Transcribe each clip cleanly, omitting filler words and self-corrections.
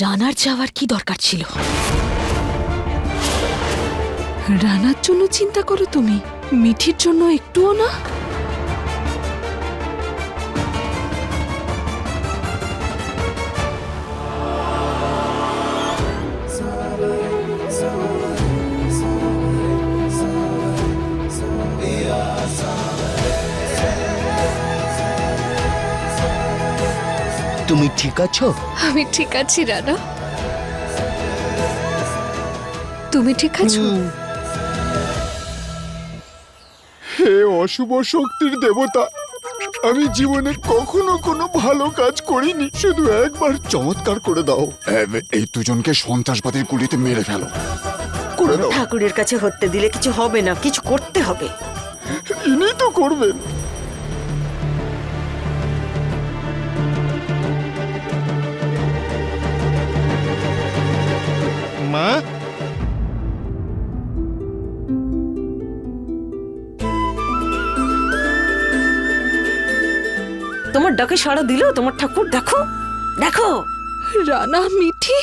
রানার যাওয়ার কি দরকার ছিল? রানার জন্য চিন্তা করো তুমি, মিঠির জন্য একটুও না? তুমি ঠিক আছো? আমি ঠিক আছি রানা, তুমি ঠিক আছো? হে অশুভ শক্তির দেবতা, আমি জীবনে কখনো কোনো ভালো কাজ করিনি, শুধু একবার চমৎকার করে দাও। এই দুজনকে সন্ত্রাসবাদীর গুলিতে মেরে ফেলো, করে দাও। ঠাকুরের কাছে হতে দিলে কিছু হবে না, কিছু করতে হবে। ইনি তো করবেন। মা, তোমার ডাকে সাড়া দিল তোমার ঠাকুর? দেখো দেখো। রানা, মিঠি,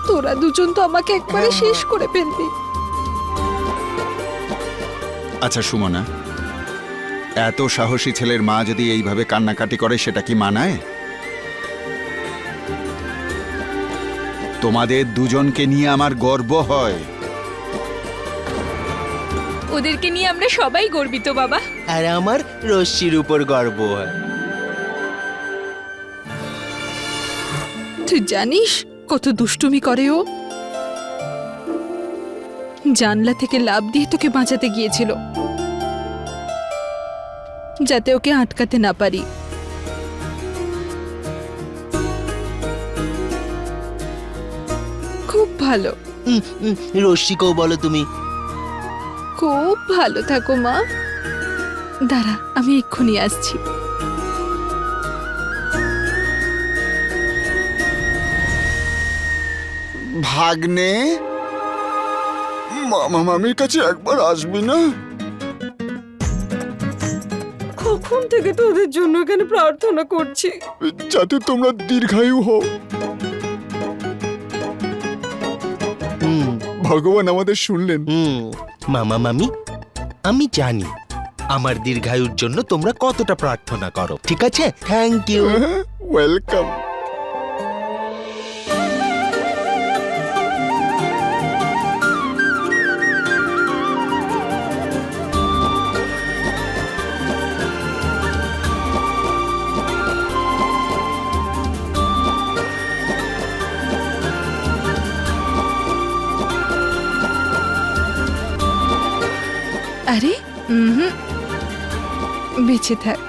তোরা দুজন তো আমাকে একবারে শেষ করে ফেলবি। আচ্ছা সুমনা, এত সাহসী ছেলের মা যদি এইভাবে কান্নাকাটি করে সেটা কি মানায়? তোমাদের দুজনকে নিয়ে আমার গর্ব হয়। ওদেরকে নিয়ে আমরা সবাই গর্বিত বাবা। আর আমার রশ্মির উপর গর্ব হয়। তুই জানিস কত দুষ্টুমি করে ও? জানলা থেকে লাফ দিয়ে তোকে বাঁচাতে গিয়েছিল, যাতে ওকে আটকাতে না পারি। খুব ভালো, রশ্মিকেও বলো তুমি। খুব ভালো থাকো মা। দাঁড়া, আমি এক্ষুনি আসছি। ভাগ্নে, মামা মামির কাছে একবার আসবি না? কখন থেকে তো ওদের জন্য এখানে প্রার্থনা করছি, যাতে তোমরা দীর্ঘায়ু হও। ভগবান আমাদের শুনলেন। মামা মামি, আমি জানি আমার দীর্ঘায়ুর জন্য তোমরা কতটা প্রার্থনা করো। ঠিক আছে, থ্যাংক ইউ। ওয়েলকাম। আরে বেঁচে থাক,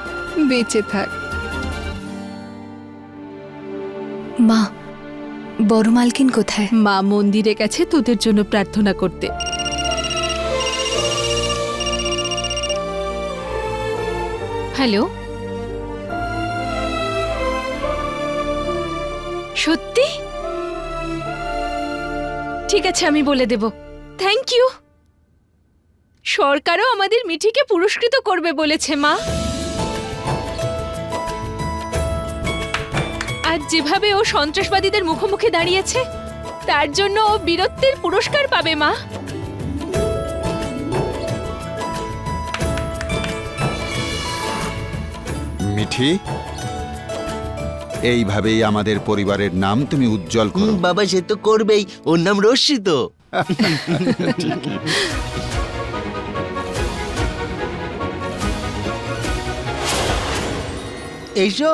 বেঁচে থাক। মা, বড় মালকিন কোথায়? মা মন্দিরে গেছে তোদের জন্য প্রার্থনা করতে। হ্যালো, সত্যি? ঠিক আছে, আমি বলে দেব। Thank you. সরকারও আমাদের মিঠিকে পুরস্কৃত করবে বলেছে মা। আজ যেভাবে ও সন্ত্রাসবাদীদের মুখোমুখি দাঁড়িয়েছে, তার জন্য ও বীরত্বের পুরস্কার পাবে মা। মিঠি, এইভাবেই আমাদের পরিবারের নাম তুমি উজ্জ্বল করো। বাবা, সে তো করবেই, ওর নাম রশ্মি তো। এসো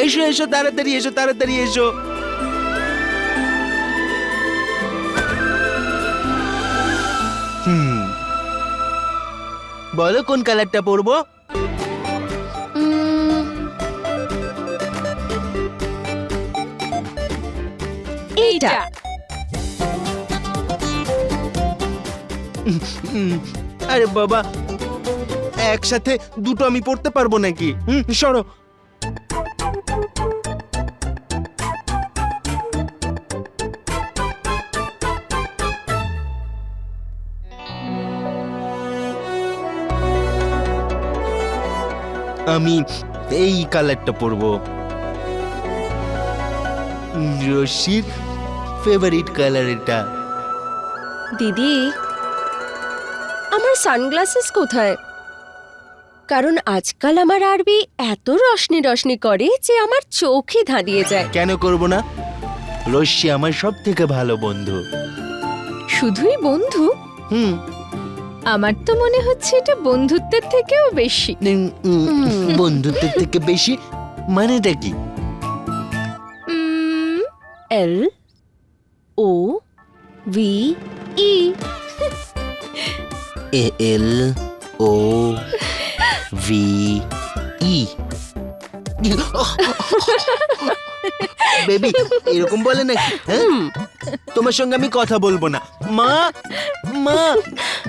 এসো এসো, তাড়াতাড়ি এসো, তাড়াতাড়ি এসো। বলো কোন কালারটা পরবো? এইটা। আরে বাবা, একসাথে দুটো আমি পড়তে পারবো নাকি? সরো। আমি এই কালারটা পরবো। রশ্মির ফেভারিট কালার এটা। দিদি, আমার সানগ্লাসেস কোথায়? কারণ আজকাল আমার আরবি এত রশনি রশনি করে যে আমার চোখে ধাঁধিয়ে যায়। কেন করব না? রশ্মি আমার সব থেকে ভালো বন্ধু। শুধুই বন্ধু? হুম। আমার তো মনে হচ্ছে এটা বন্ধুত্বের থেকেও বেশি। বন্ধুত্বের থেকে বেশি মানেটা কি? LOVE। LOVE। বেবি এরকম বলে নাকি? হ্যাঁ? তোমার সঙ্গে আমি কথা বলবো না। মা, মা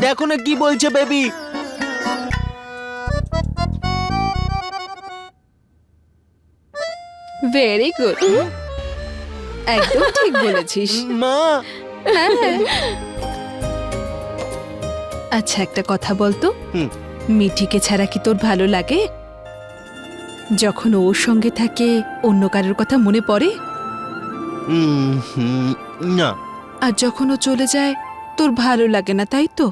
দেখো না কি বলছে বেবি। ভেরি গুড, একদম ঠিক বলেছিস। মা, আচ্ছা একটা কথা বলতো, হুম। মিঠিকে ছাড়া কি তোর ভালো লাগে? যখন ওর সঙ্গে থাকে অন্য কারোর কথা মনে পড়ে? না। আর যখন ও চলে যায় তোর ভালো লাগে না, তাই তো?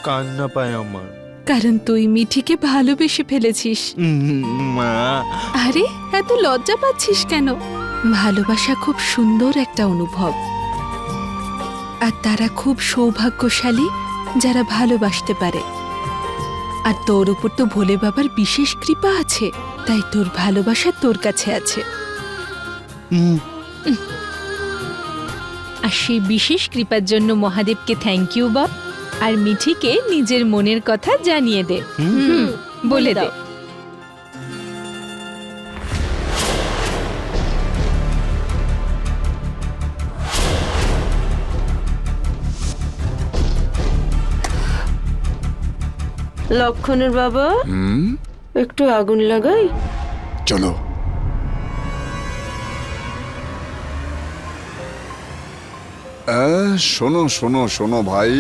কান্না পায় আমার। কারণ তুই মিঠিকে ভালোবেসে ফেলেছিস। মা, আরে এত লজ্জা পাচ্ছিস কেন? ভালোবাসা খুব সুন্দর একটা অনুভব, আর তারা খুব সৌভাগ্যশালী যারা ভালোবাসতে পারে। আর তোর উপর তো ভোলে বাবার বিশেষ কৃপা আছে, তাই তোর ভালোবাসা তোর কাছে আছে। আর সেই বিশেষ কৃপার জন্য মহাদেবকে থ্যাংক ইউ বল, আর মিঠিকে নিজের মনের কথা জানিয়ে দে। বলে দে। লক্ষণের বাবা, হুম, একটু আগুন লাগাই। চলো। শোনো শোনো শোনো ভাই,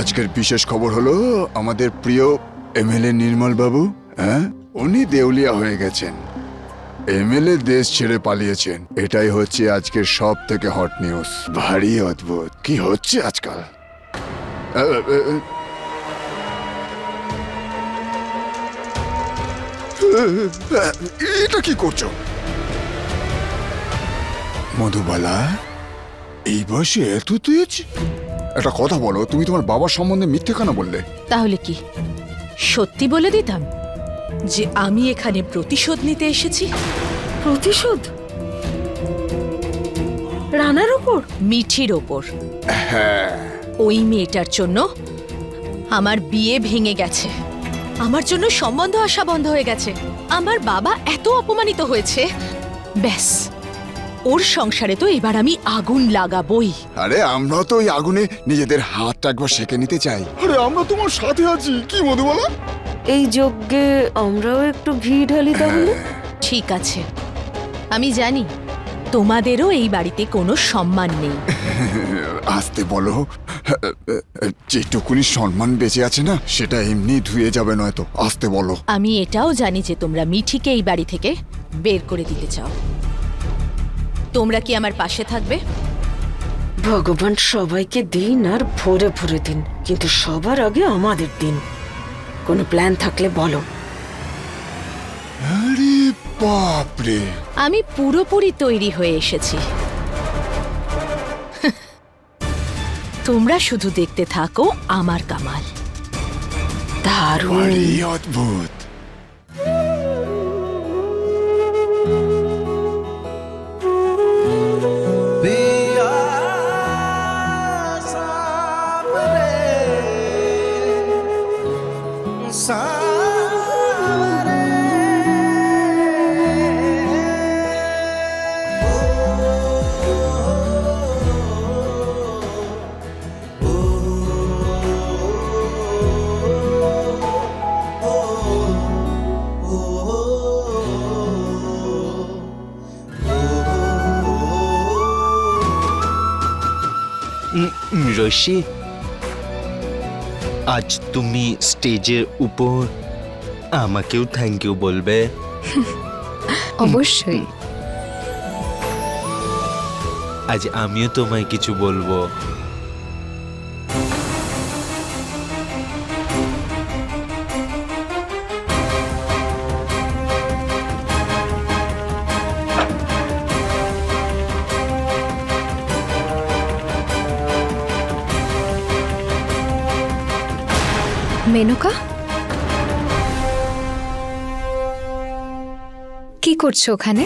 আজকের বিশেষ খবর হলো আমাদের প্রিয় এমএলএ নির্মল বাবু, হ্যাঁ, উনি দেউলিয়া হয়ে গেছেন। এমএলএ দেশ ছেড়ে পালিয়েছেন। এটাই হচ্ছে আজকের সব থেকে হট নিউজ। ভারী অদ্ভুত কি হচ্ছে আজকাল। এটা কি করছো মধুবালা? এই বয়সে এত তেজ? একটা কথা বলো, তুমি তোমার বাবার সম্বন্ধে মিথ্যে কেন বললে? তাহলে কি সত্যি বলে দিতাম যে আমি এখানে প্রতিশোধ নিতে এসেছি? প্রতিশোধ? রানার ওপর? মিঠির ওপর। ওই মেয়েটার জন্য আমার বিয়ে ভেঙে গেছে, আমার জন্য সম্বন্ধ আসা বন্ধ হয়ে গেছে, আমার বাবা এত অপমানিত হয়েছে। ব্যাস, ওর সংসারে তো এবার আমি আগুন লাগাবই। আরে আমরা তো ওই আগুনে নিজেদের হাতটা একবার সেঁকে নিতে চাই। আরে আমরা তোমার সাথে আছি, কি মধুবালা? এই যজ্ঞে আমরাও একটু ঘি ঢালি তাহলে। ঠিক আছে, আমি জানি তোমাদেরও এই বাড়িতে কোনো সম্মান নেই। আসতে বলো, যেটুকুনি সম্মান বেঁচে আছে না সেটা এমনি ধুয়ে যাবে, নয়তো। আসতে বলো। আমি এটাও জানি যে তোমরা মিঠিকে এই বাড়ি থেকে বের করে দিতে চাও। তোমরা কি আমার পাশে থাকবে? ভগবান সবাইকে দিন আর ভরে ভরে দিন, কিন্তু সবার আগে আমাদের দিন। কোনো প্ল্যান থাকলে বলো। আরে বাপরে, আমি পুরোপুরি তৈরি হয়ে এসেছি। তোমরা শুধু দেখতে থাকো আমার কামাল। দারুণ। ভারী অদ্ভুত। রশ্মি, আজ তুমি স্টেজের উপর আমাকেও থ্যাংক ইউ বলবে। অবশ্যই। আজ আমিও তোমায় কিছু বলবো। মেনকা, কি করছো ওখানে?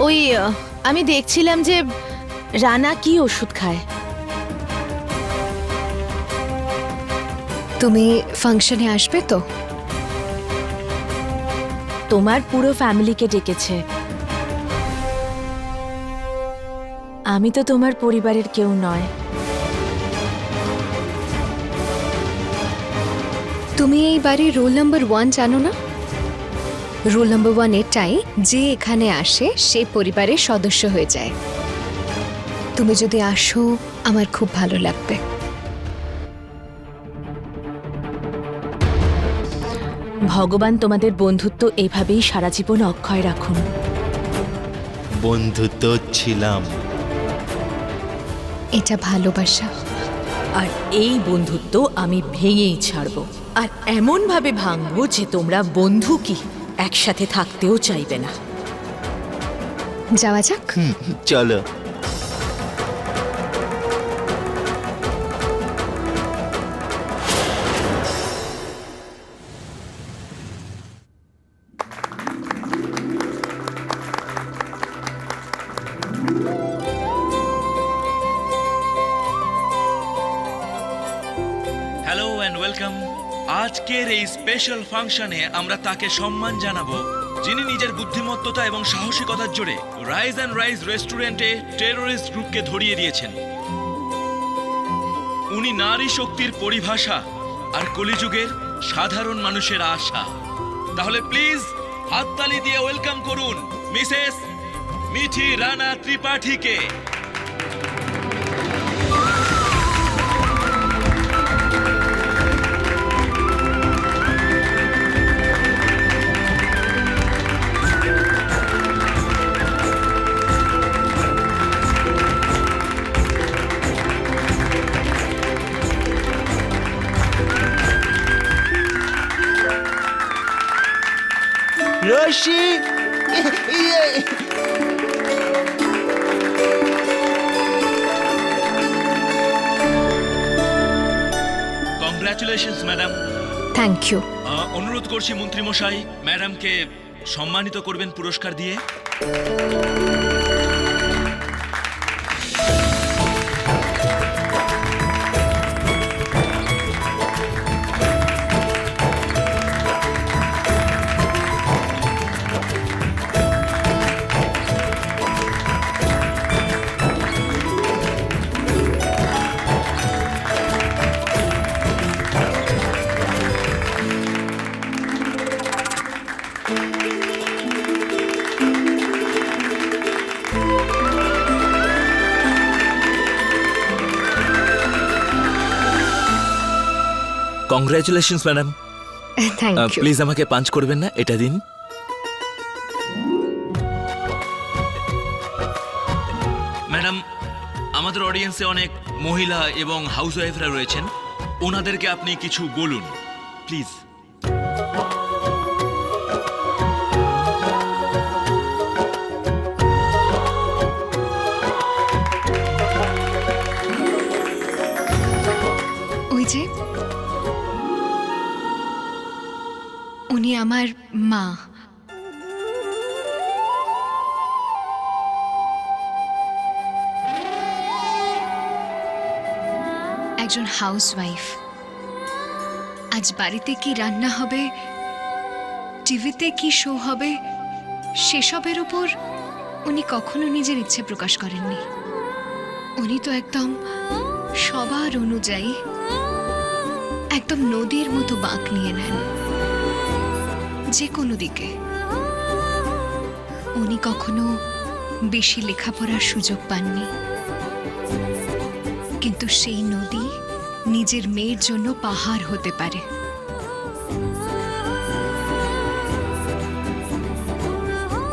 ওই আমি দেখছিলাম যে রানা কি ওষুধ খায়। তুমি ফাংশনে আসবে তো? তোমার পুরো ফ্যামিলিকে ডেকেছে। আমি তো তোমার পরিবারের কেউ নয়। তুমি এই বাড়ির রোল নাম্বার 1 জানো না? রোল নাম্বার 1 এটাই যে এখানে আসে সে পরিবারের সদস্য হয়ে যায়। তুমি যদি আসো আমার খুব ভালো লাগবে। ভগবান তোমাদের বন্ধুত্ব এইভাবেই সারা জীবন অক্ষয় রাখুন। বন্ধু তো ছিলাম। এটা ভালোবাসা। আর এই বন্ধুত্ব আমি ভেঙেই ছাড়ব, আর এমন ভাবে ভাঙবো যে তোমরা বন্ধু কি একসাথে থাকতেও চাইবে না। যাওয়া যাক। চলো। Hello and welcome. আজকের এই স্পেশাল ফাংশনে আমরা তাকে সম্মান জানাবো যিনি নিজের বুদ্ধিমত্তা এবং সাহসিকতার জোরে রাইজ অ্যান্ড রাইজ রেস্টুরেন্টে টেররিস্ট গ্রুপকে ধরিয়ে দিয়েছেন। উনি নারী শক্তির পরিভাষা আর কলিযুগের সাধারণ মানুষের আশা। তাহলে প্লিজ হাততালি দিয়ে ওয়েলকাম করুন মিসেস মিঠি রানা ত্রিপাঠীকে। রশি, কংগ্রাচুলেশনস ম্যাডাম। Thank you. অনুরোধ করছি মন্ত্রীমশাই ম্যাডামকে সম্মানিত করবেন পুরস্কার দিয়ে। Congratulations madam. Thank you. Please আমাকে পাঞ্চ করবেন না, এটা দিন। ম্যাডাম, আমাদের অডিয়েন্সে অনেক মহিলা এবং হাউসওয়াইফরা রয়েছেন, ওনাদেরকে আপনি কিছু বলুন প্লিজ। ওই যে উনি আমার মা। একজন হাউসওয়াইফ। আজ বাড়িতে কি রান্না হবে, টিভিতে কি শো হবে, সেসবের উপর উনি কখনো নিজের ইচ্ছে প্রকাশ করেননি। উনি তো একদম সবার অনুযায়ী, একদম নদীর মতো বাঁক নিয়ে নেন যে কোনো দিকে। উনি কখনো বেশি লেখাপড়ার সুযোগ পাননি, কিন্তু সেই নদী নিজের মেয়ের জন্য পাহাড় হতে পারে।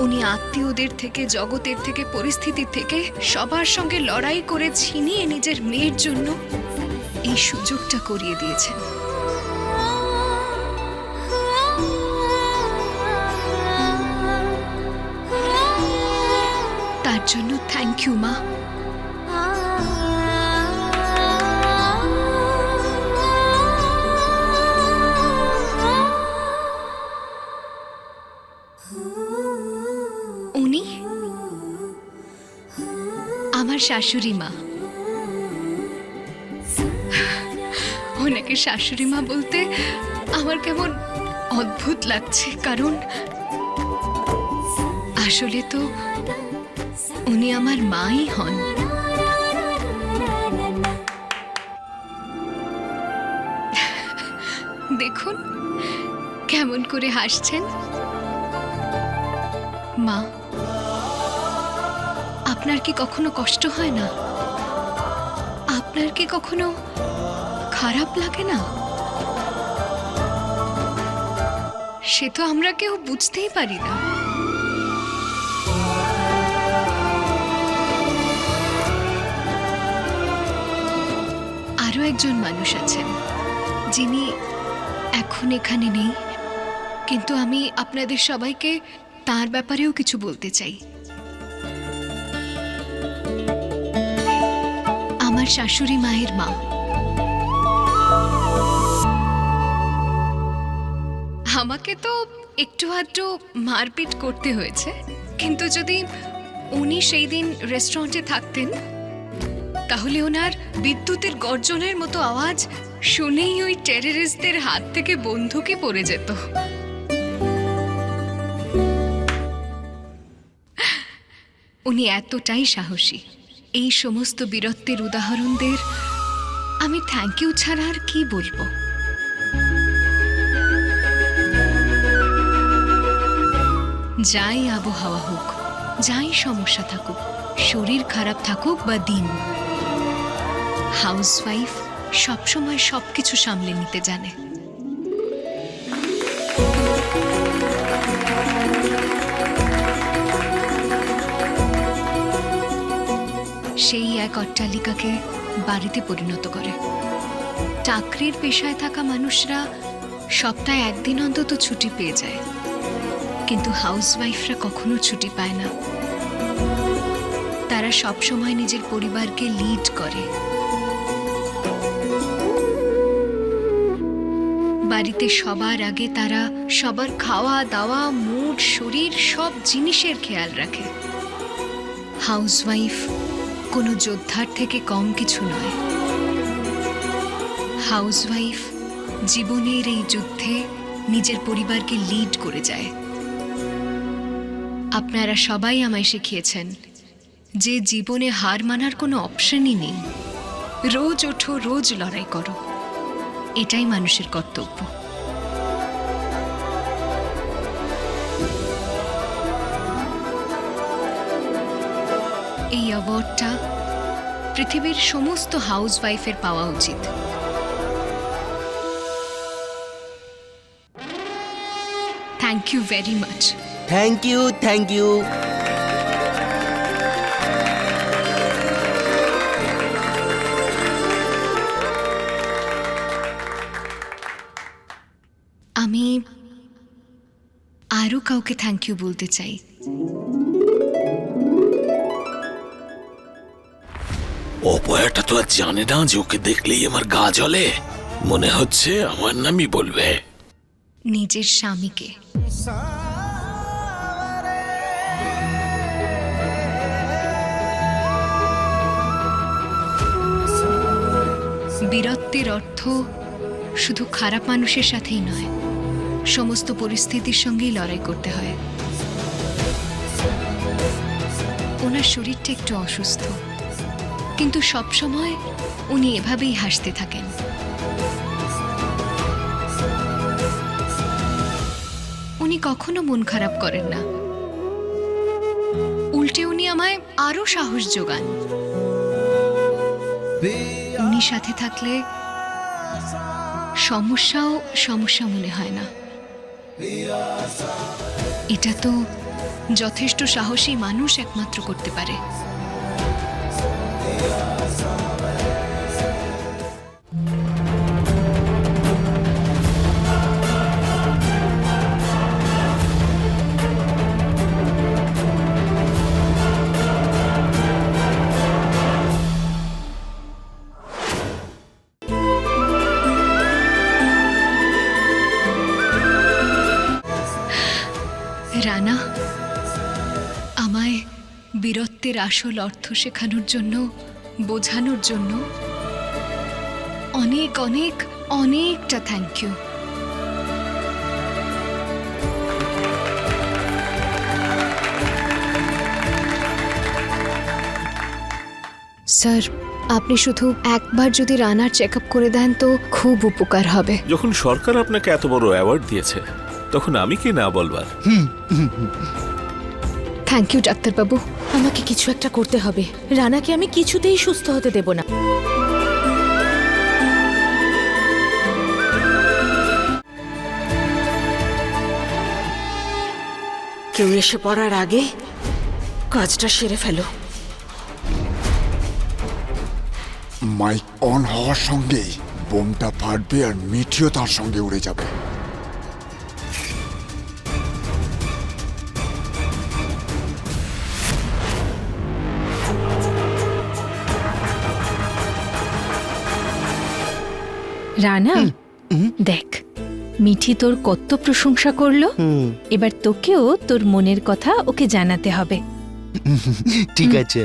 উনি আত্মীয়দের থেকে, জগতের থেকে, পরিস্থিতির থেকে সবার সঙ্গে লড়াই করে ছিনিয়ে নিজের মেয়ের জন্য এই সুযোগটা করিয়ে দিয়েছেন। তার জন্য থ্যাংক ইউ মা। উনি আমার শাশুড়ি মা। ওনাকে শাশুড়ি মা বলতে আমার কেমন অদ্ভুত লাগছে, কারণ আসলে তো উনি আমার মাই হন। দেখুন কেমন করে হাসছেন। মা, আপনার কি কখনো কষ্ট হয় না? আপনার কি কখনো খারাপ লাগে না? সে তো আমরা কেউ বুঝতেই পারি না। আরো একজন মানুষ আছেন যিনি এখন এখানে নেই, কিন্তু আমি আপনাদের সবাইকে তার ব্যাপারেও কিছু বলতে চাই। আমার শাশুড়ি মায়ের মা। আমাকে তো একটু আধটু মারপিট করতে হয়েছে, কিন্তু যদি উনি সেই দিন রেস্টুরেন্টে থাকতেন তাহলে ওনার বিদ্যুতের গর্জনের মতো আওয়াজ শুনেই ওই টেররিস্টদের হাত থেকে বন্দুকই পড়ে যেত। উনি এতটাই সাহসী। এই সমস্ত বীরত্বের উদাহরণদের আমি থ্যাংক ইউ ছাড়া আর কি বলবো। যাই আবহাওয়া হোক, যাই সমস্যা থাকুক, শরীর খারাপ থাকুক বা দিন, হাউসওয়াইফ সবসময় সবকিছু সামলে নিতে জানে। সেই এক অট্টালিকাকে বাড়িতে পরিণত করে। চাকরির পেশায় থাকা মানুষরা সপ্তাহে একদিন অন্তত ছুটি পেয়ে যায়, কিন্তু হাউসওয়াইফরা কখনো ছুটি পায় না। তারা সবসময় নিজের পরিবারকে লিড করে। বাড়িতে সবার আগে তারা সবার খাওয়া দাওয়া, মুড, শরীর সব জিনিসের খেয়াল রাখে। হাউসওয়াইফ কোনো যোদ্ধার থেকে কম কিছু নয়। হাউসওয়াইফ জীবনের এই যুদ্ধে নিজের পরিবারকে লিড করে যায়। আপনারা সবাই আমায় শিখিয়েছেন যে জীবনে হার মানার কোনো অপশনই নেই। রোজ ওঠো, রোজ লড়াই করো, এটাই মানুষের কর্তব্য। এই অ্যাওয়ার্ডটা পৃথিবীর সমস্ত হাউসওয়াইফের পাওয়া উচিত। Thank you very much. Thank you, thank you. আমি আরো কাউকে থ্যাংক ইউ বলতে চাই। অপয়াটা তো আর জানে না যে ওকে দেখলেই আমার গা জ্বলে। মনে হচ্ছে আমার নামই বলবে। নিজের স্বামীকে। বীরত্বের অর্থ শুধু খারাপ মানুষের সাথেই নয়, সমস্ত পরিস্থিতির সঙ্গেই লড়াই করতে হয়। ওনার শরীরটা একটু অসুস্থ, কিন্তু সবসময় উনি এভাবেই হাসতে থাকেন। উনি কখনো মন খারাপ করেন না, উল্টে উনি আমায় আরো সাহস যোগান। উনি সাথে থাকলে সমস্যাও সমস্যা মনে হয় না। এটা তো যথেষ্ট সাহসী মানুষ একমাত্র করতে পারে। রানা, আমায় বীরত্বের আসল অর্থ শেখানোর জন্য, বোঝানোর জন্য অনেক অনেক অনেকটা থ্যাংক ইউ। স্যার, আপনি শুধু একবার যদি রানার চেক আপ করে দেন তো খুব উপকার হবে। যখন সরকার আপনাকে এত বড় অ্যাওয়ার্ড দিয়েছে তখন আমি কি না বলবার। থ্যাংক ইউ ডাক্তারবাবু। আমাকে কিছু একটা করতে হবে। রানাকে আমি কিছুতেই সুস্থ হতে দেব না। কেউ এসে পড়ার আগে কাজটা সেরে ফেলো। মাইক অন হওয়ার সঙ্গেই বোমটা ফাটবে আর মিঠিও তার সঙ্গে উড়ে যাবে। রানা, দেখ মিঠি তোর কত প্রশংসা করলো। এবার তোকেও তোর মনের কথা ওকে জানাতে হবে। ঠিক আছে।